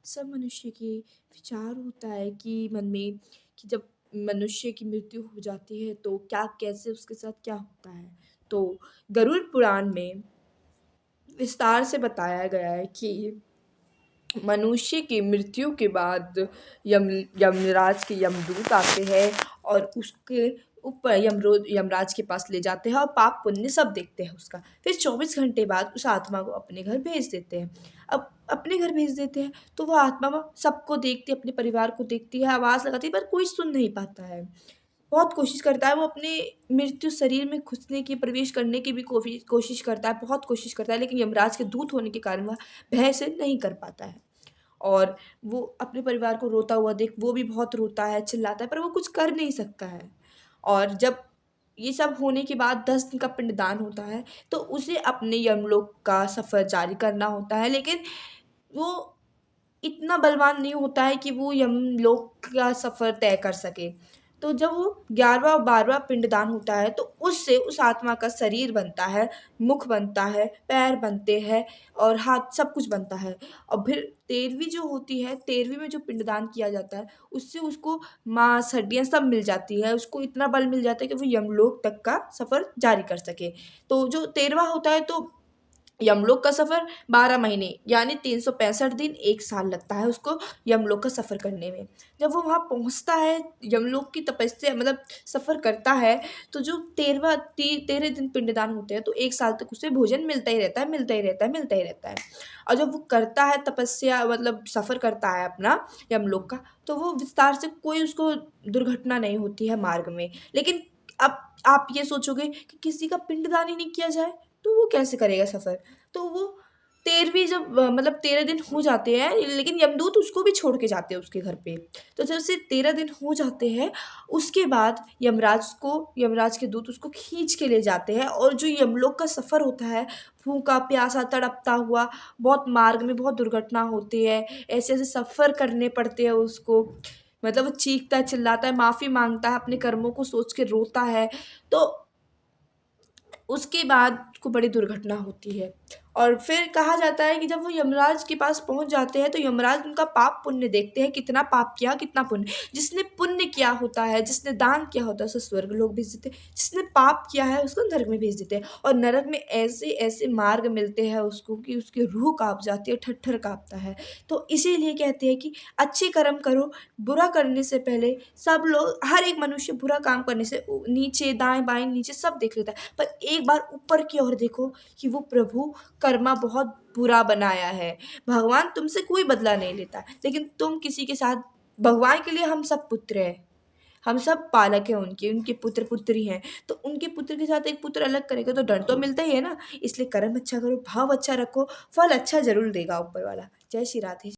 सब मनुष्य के विचार होता है कि मन में कि जब मनुष्य की मृत्यु हो जाती है तो क्या कैसे उसके साथ क्या होता है। तो गरुड़ पुराण में विस्तार से बताया गया है कि मनुष्य की मृत्यु के बाद यम यमराज के यमदूत आते हैं और उसके ऊपर यमराज के पास ले जाते हैं और पाप पुण्य सब देखते हैं उसका। फिर 24 घंटे बाद उस आत्मा को अपने घर भेज देते हैं। अब अपने घर भेज देते हैं तो वो आत्मा वो सबको देखती है, अपने परिवार को देखती है, आवाज़ लगाती है, पर कोई सुन नहीं पाता है। बहुत कोशिश करता है वो अपने मृत्यु शरीर में घुसने की, प्रवेश करने की भी कोशिश करता है, बहुत कोशिश करता है, लेकिन यमराज के दूत होने के कारण वह भय से नहीं कर पाता है। और वो अपने परिवार को रोता हुआ देख वो भी बहुत रोता है, चिल्लाता है, पर वो कुछ कर नहीं सकता है। और जब ये सब होने के बाद 10 दिन का पिंडदान होता है, तो उसे अपने यमलोक का सफ़र जारी करना होता है, लेकिन वो इतना बलवान नहीं होता है कि वो यमलोक का सफ़र तय कर सके। तो जब वो 11वाँ और 12वाँ पिंडदान होता है, तो उससे उस आत्मा का शरीर बनता है, मुख बनता है, पैर बनते हैं और हाथ सब कुछ बनता है। और फिर 13वीं जो होती है, 13वीं में जो पिंडदान किया जाता है, उससे उसको मांस, हड्डियाँ सब मिल जाती है। उसको इतना बल मिल जाता है कि वो यमलोक तक का सफ़र जारी कर सके। तो जो 13वाँ होता है तो यमलोक का सफ़र 12 महीने यानी 365 दिन 1 साल लगता है उसको यमलोक का सफ़र करने में। जब वो वहाँ पहुँचता है, यमलोक की तपस्या मतलब सफ़र करता है, तो जो 13 दिन पिंडदान होते हैं, तो 1 साल तक उसे भोजन मिलता ही रहता है, मिलता ही रहता है, मिलता ही रहता है। और जब वो करता है तपस्या मतलब सफ़र करता है अपना यमलोक का, तो वो विस्तार से कोई उसको दुर्घटना नहीं होती है मार्ग में। लेकिन अब आप ये सोचोगे कि किसी का पिंडदान ही नहीं किया जाए, तो वो कैसे करेगा सफ़र? तो वो 13वीं जब मतलब 13 दिन हो जाते हैं, लेकिन यमदूत उसको भी छोड़ के जाते हैं उसके घर पे। तो जब से 13 दिन हो जाते हैं, उसके बाद यमराज के दूत उसको खींच के ले जाते हैं और जो यमलोक का सफ़र होता है, भूखा, प्यासा, तड़पता हुआ, बहुत मार्ग में बहुत दुर्घटना होती है, ऐसे-ऐसे सफ़र करने पड़ते हैं उसको। मतलब वो चीखता है, चिल्लाता है, माफ़ी माँगता है, अपने कर्मों को सोच के रोता है। तो उसके बाद उसको बड़ी दुर्घटना होती है और फिर कहा जाता है कि जब वो यमराज के पास पहुँच जाते हैं, तो यमराज उनका पाप पुण्य देखते हैं, कितना पाप किया, कितना पुण्य। जिसने पुण्य किया होता है, जिसने दान किया होता है, उसे स्वर्गलोक भेज देते हैं। जिसने पाप किया है, उसको नरक में भेज देते हैं और नरक में ऐसे-ऐसे मार्ग मिलते हैं उसको कि उसकी रूह काँप जाती है, ठर-ठर काँपता है। तो इसीलिए कहते हैं कि अच्छे कर्म करो, बुरा करने से पहले सब लोग हर एक मनुष्य बुरा काम करने से नीचे, दाएँ-बाएँ, नीचे सब देख लेता है। पर एक बार ऊपर की ओर देखो कि वो प्रभु कर्मा बहुत बुरा बनाया है। भगवान तुमसे कोई बदला नहीं लेता, लेकिन तुम किसी के साथ भगवान के लिए हम सब पुत्र हैं। हम सब पालक हैं उनके, उनके पुत्र-पुत्री हैं। तो उनके पुत्र के साथ एक पुत्र अलग करेगा तो डर तो मिलता ही है ना। इसलिए कर्म अच्छा करो, भाव अच्छा रखो, फल अच्छा ज़रूर देगा ऊपर वाला। जय श्री राधे।